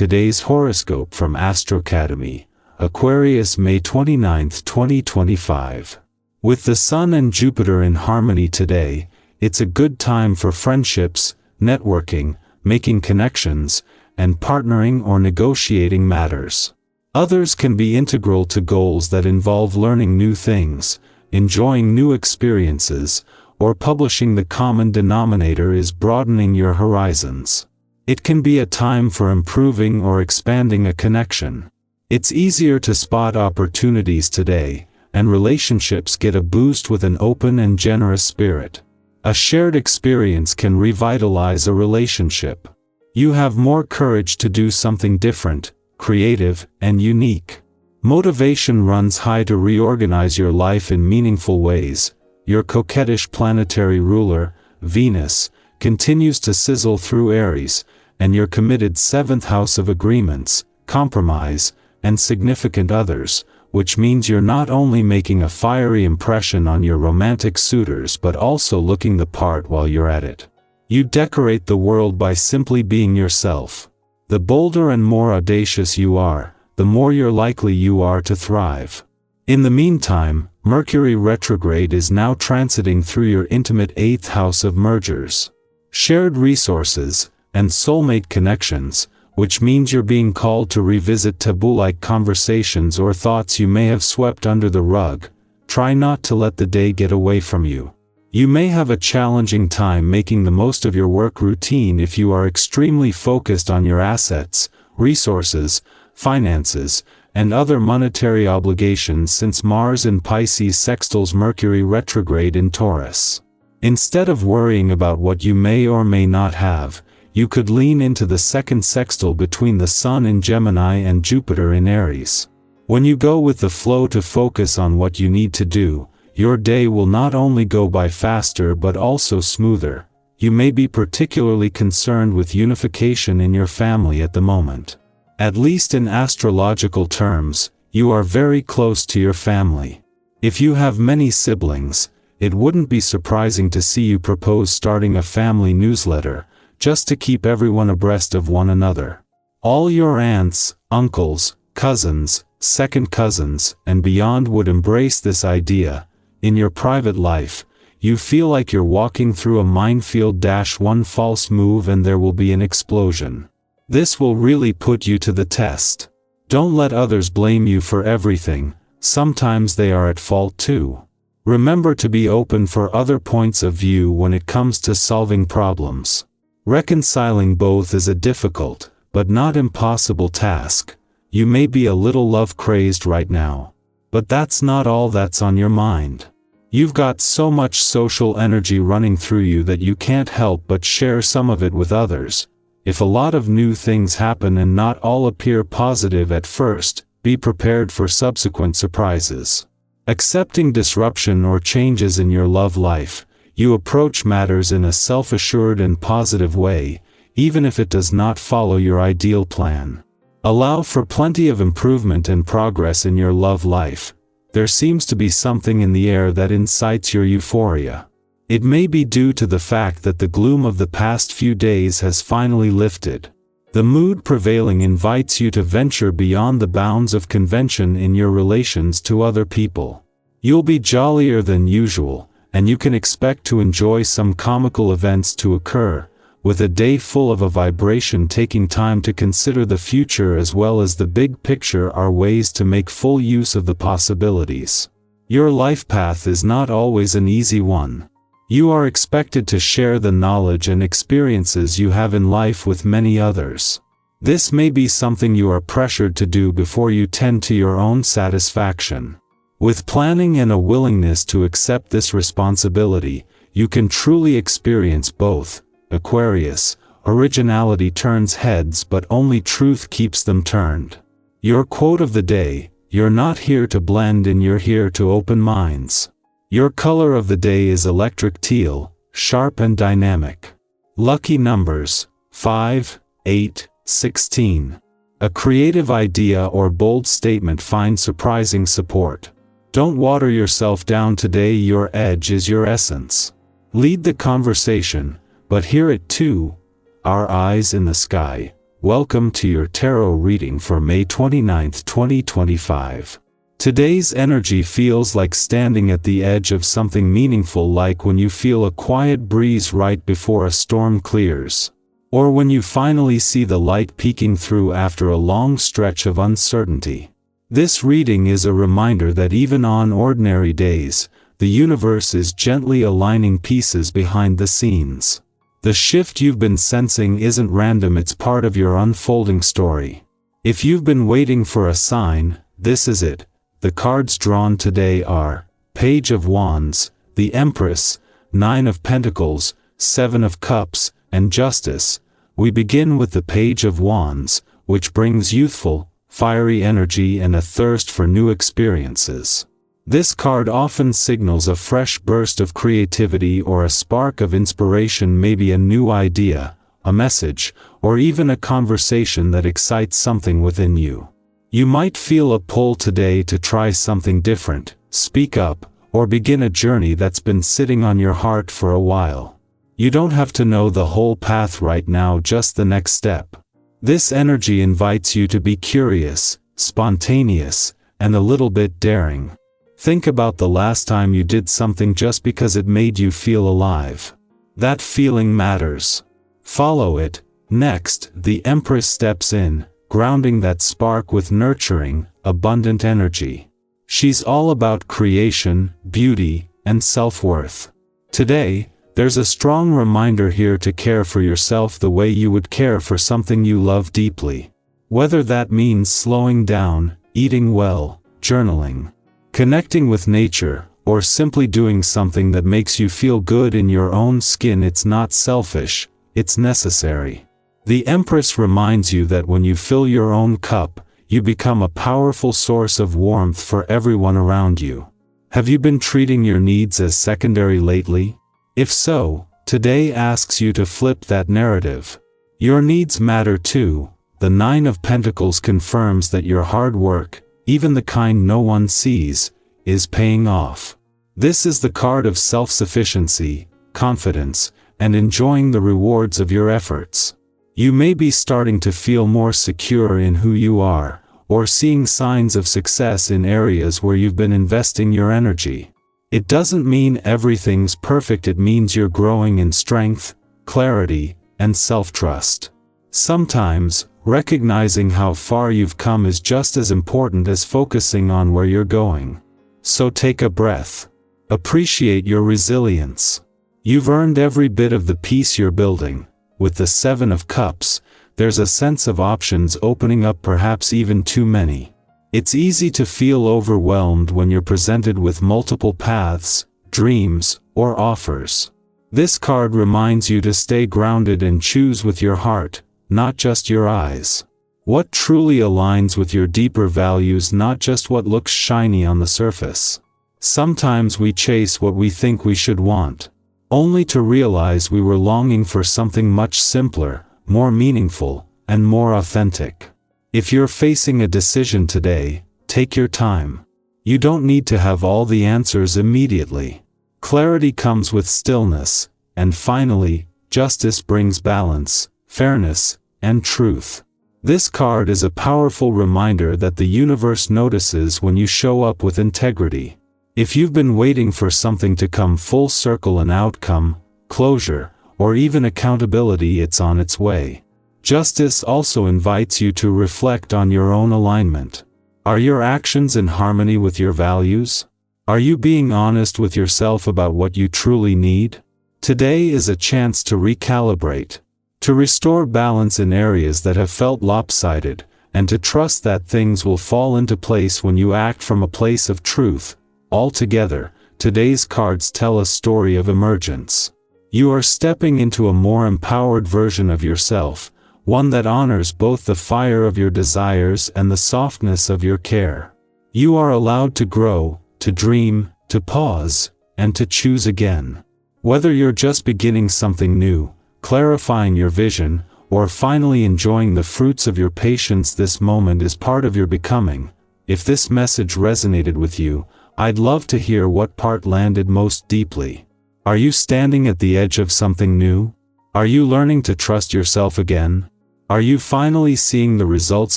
Today's horoscope from Astrocademy, Aquarius, May 29, 2025. With the Sun and Jupiter in harmony today, it's a good time for friendships, networking, making connections, and partnering or negotiating matters. Others can be integral to goals that involve learning new things, enjoying new experiences, or publishing. The common denominator is broadening your horizons. It can be a time for improving or expanding a connection. It's easier to spot opportunities today, and relationships get a boost with an open and generous spirit. A shared experience can revitalize a relationship. You have more courage to do something different, creative, and unique. Motivation runs high to reorganize your life in meaningful ways. Your coquettish planetary ruler, Venus, continues to sizzle through Aries, and your committed seventh house of agreements, compromise, and significant others, which means you're not only making a fiery impression on your romantic suitors but also looking the part while you're at it. You decorate the world by simply being yourself. The bolder and more audacious you are, the more likely you are to thrive. In the meantime, Mercury retrograde is now transiting through your intimate 8th house of mergers, shared resources, and soulmate connections, which means you're being called to revisit taboo-like conversations or thoughts you may have swept under the rug. Try not to let the day get away from you. You may have a challenging time making the most of your work routine if you are extremely focused on your assets, resources, finances, and other monetary obligations, since Mars in Pisces sextiles Mercury retrograde in Taurus. Instead of worrying about what you may or may not have, you could lean into the second sextile between the Sun in Gemini and Jupiter in Aries. When you go with the flow to focus on what you need to do, your day will not only go by faster but also smoother. You may be particularly concerned with unification in your family at the moment. At least in astrological terms, you are very close to your family. If you have many siblings, it wouldn't be surprising to see you propose starting a family newsletter, just to keep everyone abreast of one another. All your aunts, uncles, cousins, second cousins, and beyond would embrace this idea. In your private life, you feel like you're walking through a minefield. One false move and there will be an explosion. This will really put you to the test. Don't let others blame you for everything. Sometimes they are at fault too. Remember to be open for other points of view when it comes to solving problems. Reconciling both is a difficult, but not impossible task. You may be a little love-crazed right now. But that's not all that's on your mind. You've got so much social energy running through you that you can't help but share some of it with others. If a lot of new things happen and not all appear positive at first, be prepared for subsequent surprises. Accepting disruption or changes in your love life, you approach matters in a self-assured and positive way, even if it does not follow your ideal plan. Allow for plenty of improvement and progress in your love life. There seems to be something in the air that incites your euphoria. It may be due to the fact that the gloom of the past few days has finally lifted. The mood prevailing invites you to venture beyond the bounds of convention in your relations to other people. You'll be jollier than usual, and you can expect to enjoy some comical events to occur. With a day full of a vibration, taking time to consider the future as well as the big picture are ways to make full use of the possibilities. Your life path is not always an easy one. You are expected to share the knowledge and experiences you have in life with many others. This may be something you are pressured to do before you tend to your own satisfaction. With planning and a willingness to accept this responsibility, you can truly experience both. Aquarius, originality turns heads but only truth keeps them turned. Your quote of the day: you're not here to blend in, you're here to open minds. Your color of the day is electric teal, sharp and dynamic. Lucky numbers: 5, 8, 16. A creative idea or bold statement finds surprising support. Don't water yourself down today, your edge is your essence. Lead the conversation, but hear it too. Our eyes in the sky, welcome to your tarot reading for May 29, 2025. Today's energy feels like standing at the edge of something meaningful, like when you feel a quiet breeze right before a storm clears, or when you finally see the light peeking through after a long stretch of uncertainty. This reading is a reminder that even on ordinary days, the universe is gently aligning pieces behind the scenes. The shift you've been sensing isn't random, it's part of your unfolding story. If you've been waiting for a sign, this is it. The cards drawn today are Page of Wands, the Empress, 9 of Pentacles, 7 of Cups, and Justice. We begin with the Page of Wands, which brings youthful, fiery energy and a thirst for new experiences. This card often signals a fresh burst of creativity or a spark of inspiration, maybe a new idea, a message, or even a conversation that excites something within you. You might feel a pull today to try something different, speak up, or begin a journey that's been sitting on your heart for a while. You don't have to know the whole path right now, just the next step. This energy invites you to be curious, spontaneous, and a little bit daring. Think about the last time you did something just because it made you feel alive. That feeling matters. Follow it. Next, the Empress steps in, grounding that spark with nurturing, abundant energy. She's all about creation, beauty, and self-worth. Today, there's a strong reminder here to care for yourself the way you would care for something you love deeply. Whether that means slowing down, eating well, journaling, connecting with nature, or simply doing something that makes you feel good in your own skin, it's not selfish, it's necessary. The Empress reminds you that when you fill your own cup, you become a powerful source of warmth for everyone around you. Have you been treating your needs as secondary lately? If so, today asks you to flip that narrative. Your needs matter too. The 9 of Pentacles confirms that your hard work, even the kind no one sees, is paying off. This is the card of self-sufficiency, confidence, and enjoying the rewards of your efforts. You may be starting to feel more secure in who you are, or seeing signs of success in areas where you've been investing your energy. It doesn't mean everything's perfect, it means you're growing in strength, clarity, and self-trust. Sometimes, recognizing how far you've come is just as important as focusing on where you're going. So take a breath. Appreciate your resilience. You've earned every bit of the piece you're building. With the 7 of Cups, there's a sense of options opening up, perhaps even too many. It's easy to feel overwhelmed when you're presented with multiple paths, dreams, or offers. This card reminds you to stay grounded and choose with your heart, not just your eyes. What truly aligns with your deeper values, not just what looks shiny on the surface. Sometimes we chase what we think we should want, only to realize we were longing for something much simpler, more meaningful, and more authentic. If you're facing a decision today, take your time. You don't need to have all the answers immediately. Clarity comes with stillness, and finally, justice brings balance, fairness, and truth. This card is a powerful reminder that the universe notices when you show up with integrity. If you've been waiting for something to come full circle, an outcome, closure, or even accountability, it's on its way. Justice also invites you to reflect on your own alignment. Are your actions in harmony with your values? Are you being honest with yourself about what you truly need? Today is a chance to recalibrate, to restore balance in areas that have felt lopsided, and to trust that things will fall into place when you act from a place of truth. Altogether, today's cards tell a story of emergence. You are stepping into a more empowered version of yourself, one that honors both the fire of your desires and the softness of your care. You are allowed to grow, to dream, to pause, and to choose again. Whether you're just beginning something new, clarifying your vision, or finally enjoying the fruits of your patience, this moment is part of your becoming. If this message resonated with you, I'd love to hear what part landed most deeply. Are you standing at the edge of something new? Are you learning to trust yourself again? Are you finally seeing the results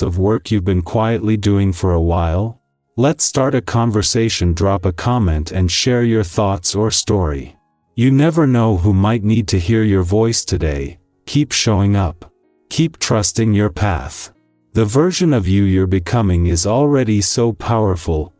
of work you've been quietly doing for a while? Let's start a conversation. Drop a comment and share your thoughts or story. You never know who might need to hear your voice today. Keep showing up. Keep trusting your path. The version of you you're becoming is already so powerful.